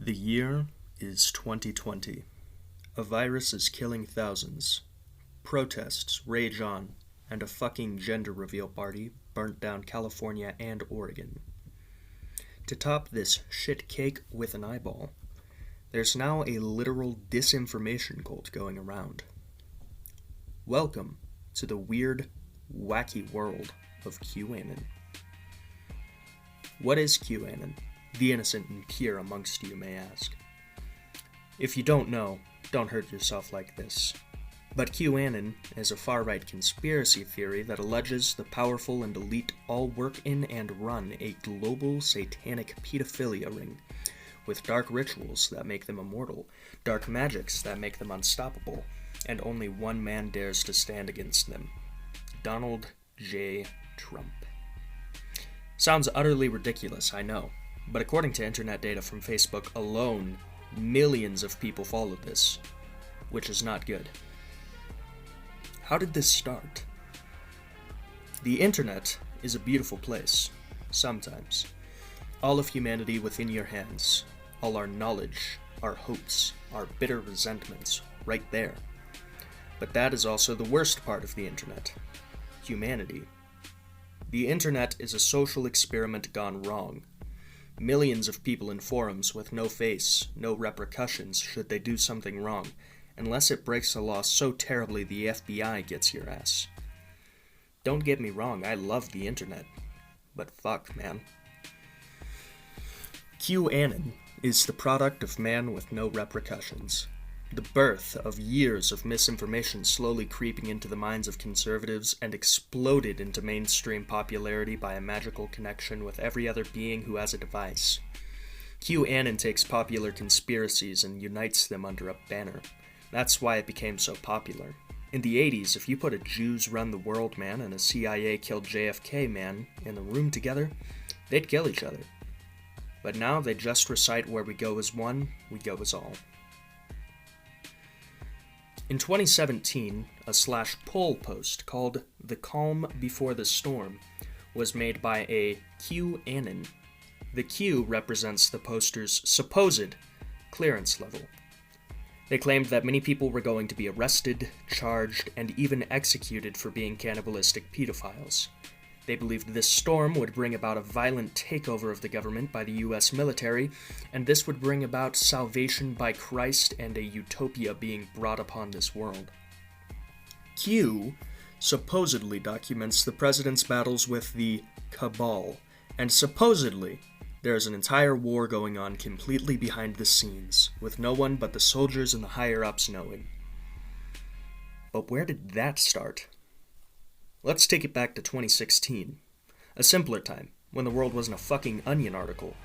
The year is 2020. A virus is killing thousands. Protests rage on, and a fucking gender reveal party burnt down California and Oregon. To top this shit cake with an eyeball, there's now a literal disinformation cult going around. Welcome to the weird, wacky world of Q-anon. What is Q-anon? The innocent and pure amongst you may ask. If you don't know, don't hurt yourself like this. But Q-anon is a far-right conspiracy theory that alleges the powerful and elite all work in and run a global satanic pedophilia ring, with dark rituals that make them immortal, dark magics that make them unstoppable, and only one man dares to stand against them: Donald J. Trump. Sounds utterly ridiculous, I know, but according to internet data from Facebook alone, millions of people followed this, which is not good. How did this start? The internet is a beautiful place, sometimes. All of humanity within your hands, all our knowledge, our hopes, our bitter resentments, right there. But that is also the worst part of the internet: humanity. The internet is a social experiment gone wrong. Millions of people in forums with no face, no repercussions should they do something wrong, unless it breaks a law so terribly the FBI gets your ass. Don't get me wrong, I love the internet, but fuck, man. Q-anon is the product of man with no repercussions. The birth of years of misinformation slowly creeping into the minds of conservatives and exploded into mainstream popularity by a magical connection with every other being who has a device. Q-anon takes popular conspiracies and unites them under a banner. That's why it became so popular. In the 80s, if you put a Jews run the world man and a CIA killed JFK man in a room together, they'd kill each other. But now they just recite "where we go as one, we go as all." In 2017, a /poll post called "The Calm Before the Storm" was made by a Q-anon. The Q represents the poster's supposed clearance level. They claimed that many people were going to be arrested, charged, and even executed for being cannibalistic pedophiles. They believed this storm would bring about a violent takeover of the government by the US military, and this would bring about salvation by Christ and a utopia being brought upon this world. Q supposedly documents the president's battles with the cabal, and supposedly there's an entire war going on completely behind the scenes, with no one but the soldiers and the higher-ups knowing. But where did that start? Let's take it back to 2016, a simpler time, when the world wasn't a fucking Onion article.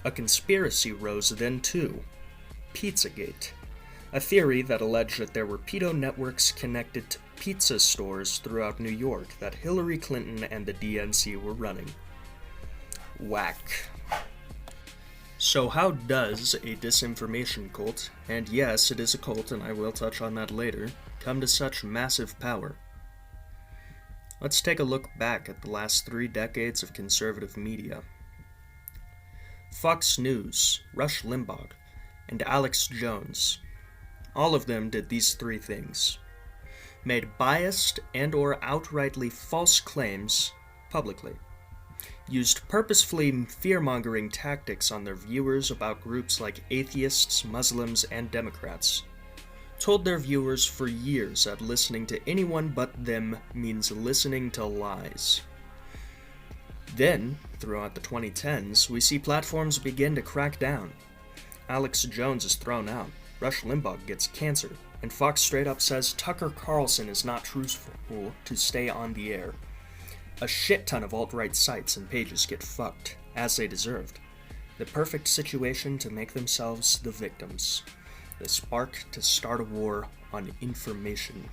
A conspiracy rose then too: Pizzagate, a theory that alleged that there were pedo networks connected to pizza stores throughout New York that Hillary Clinton and the DNC were running. Whack. So how does a disinformation cult, and yes, it is a cult and I will touch on that later, come to such massive power? Let's take a look back at the last 3 decades of conservative media. Fox News, Rush Limbaugh, and Alex Jones, all of them did these 3 things: made biased and or outrightly false claims publicly, used purposefully fear-mongering tactics on their viewers about groups like atheists, Muslims, and Democrats, told their viewers for years that listening to anyone but them means listening to lies. Then, throughout the 2010s, we see platforms begin to crack down. Alex Jones is thrown out, Rush Limbaugh gets cancer, and Fox straight up says Tucker Carlson is not truthful to stay on the air. A shit ton of alt-right sites and pages get fucked, as they deserved. The perfect situation to make themselves the victims. The spark to start a war on information.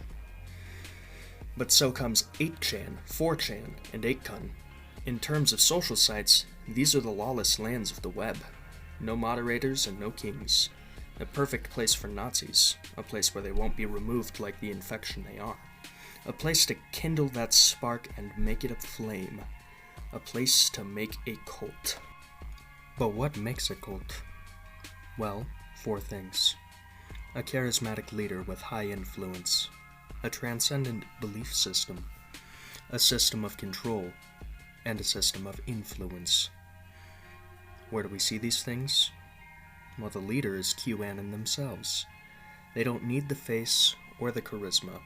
But so comes 8chan, 4chan, and 8kun. In terms of social sites, these are the lawless lands of the web. No moderators and no kings. A perfect place for Nazis, a place where they won't be removed like the infection they are. A place to kindle that spark and make it a flame. A place to make a cult. But what makes a cult? Well, 4 things. A charismatic leader with high influence, a transcendent belief system, a system of control, and a system of influence. Where do we see these things? Well, the leader is Q-anon themselves. They don't need the face or the charisma.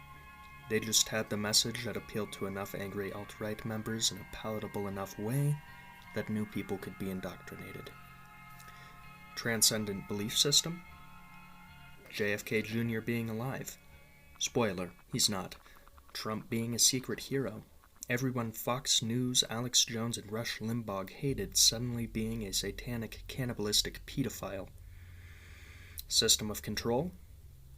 They just had the message that appealed to enough angry alt-right members in a palatable enough way that new people could be indoctrinated. Transcendent belief system? JFK Jr. being alive. Spoiler, he's not. Trump being a secret hero. Everyone Fox News, Alex Jones, and Rush Limbaugh hated suddenly being a satanic, cannibalistic pedophile. System of control?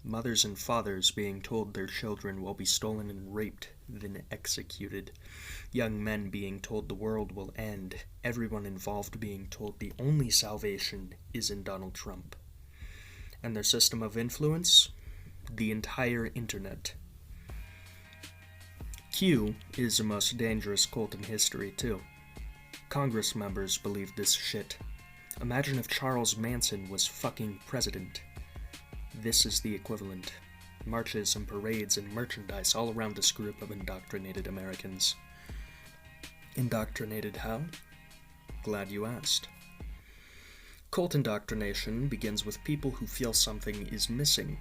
Mothers and fathers being told their children will be stolen and raped, then executed. Young men being told the world will end. Everyone involved being told the only salvation is in Donald Trump. And their system of influence? The entire internet. Q is the most dangerous cult in history, too. Congress members believe this shit. Imagine if Charles Manson was fucking president. This is the equivalent. Marches and parades and merchandise all around this group of indoctrinated Americans. Indoctrinated how? Glad you asked. Cult indoctrination begins with people who feel something is missing.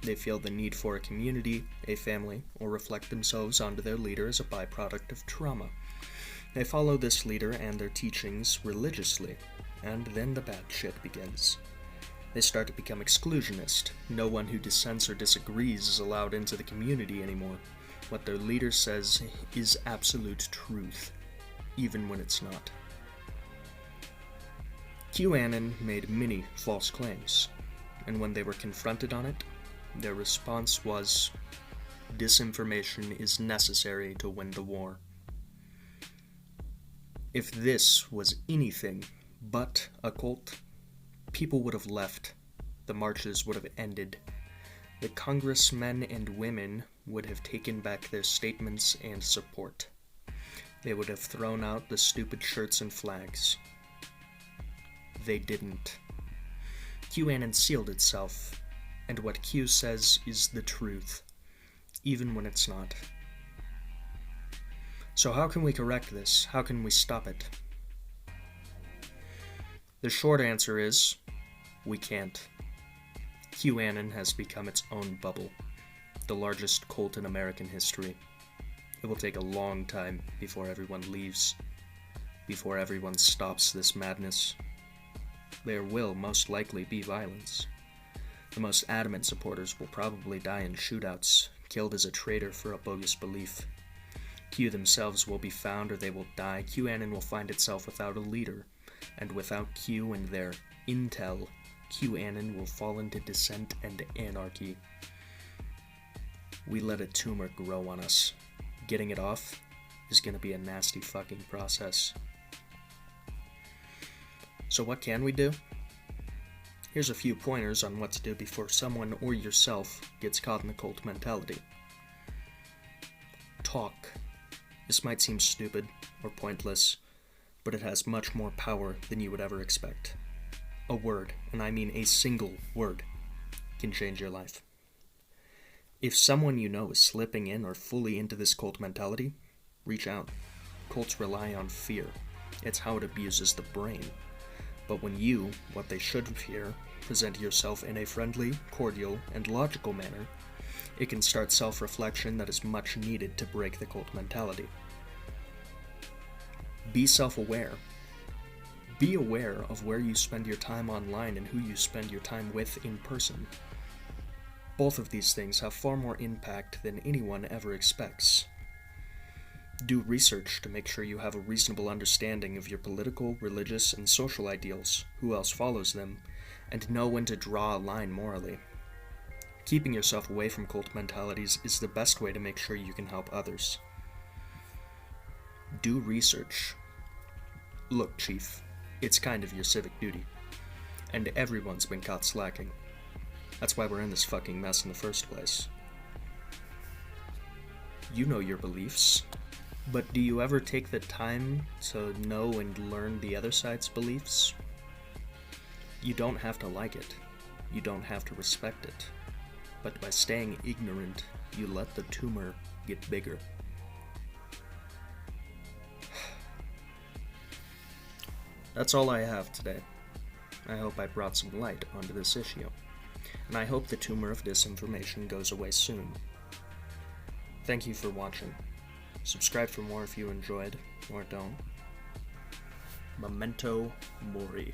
They feel the need for a community, a family, or reflect themselves onto their leader as a byproduct of trauma. They follow this leader and their teachings religiously, and then the bad shit begins. They start to become exclusionist. No one who dissents or disagrees is allowed into the community anymore. What their leader says is absolute truth, even when it's not. Q-anon made many false claims, and when they were confronted on it, their response was, disinformation is necessary to win the war. If this was anything but a cult, people would have left, the marches would have ended, the congressmen and women would have taken back their statements and support. They would have thrown out the stupid shirts and flags. They didn't. QAnon sealed itself, and what Q says is the truth, even when it's not. So how can we correct this? How can we stop it? The short answer is, we can't. QAnon has become its own bubble, the largest cult in American history. It will take a long time before everyone leaves, before everyone stops this madness. There will most likely be violence. The most adamant supporters will probably die in shootouts, killed as a traitor for a bogus belief. Q themselves will be found or they will die. QAnon will find itself without a leader. And without Q and their intel, QAnon will fall into dissent and anarchy. We let a tumor grow on us. Getting it off is gonna be a nasty fucking process. So what can we do? Here's a few pointers on what to do before someone or yourself gets caught in the cult mentality. Talk. This might seem stupid or pointless, but it has much more power than you would ever expect. A word, and I mean a single word, can change your life. If someone you know is slipping in or fully into this cult mentality, reach out. Cults rely on fear. It's how it abuses the brain. But when you, what they should fear, present yourself in a friendly, cordial, and logical manner, it can start self-reflection that is much needed to break the cult mentality. Be self-aware. Be aware of where you spend your time online and who you spend your time with in person. Both of these things have far more impact than anyone ever expects. Do research to make sure you have a reasonable understanding of your political, religious, and social ideals, who else follows them, and know when to draw a line morally. Keeping yourself away from cult mentalities is the best way to make sure you can help others. Do research. Look, Chief, it's kind of your civic duty. And everyone's been caught slacking. That's why we're in this fucking mess in the first place. You know your beliefs, but do you ever take the time to know and learn the other side's beliefs? You don't have to like it. You don't have to respect it. But by staying ignorant, you let the tumor get bigger. That's all I have today. I hope I brought some light onto this issue, and I hope the tumor of disinformation goes away soon. Thank you for watching. Subscribe for more if you enjoyed, or don't. Memento Mori.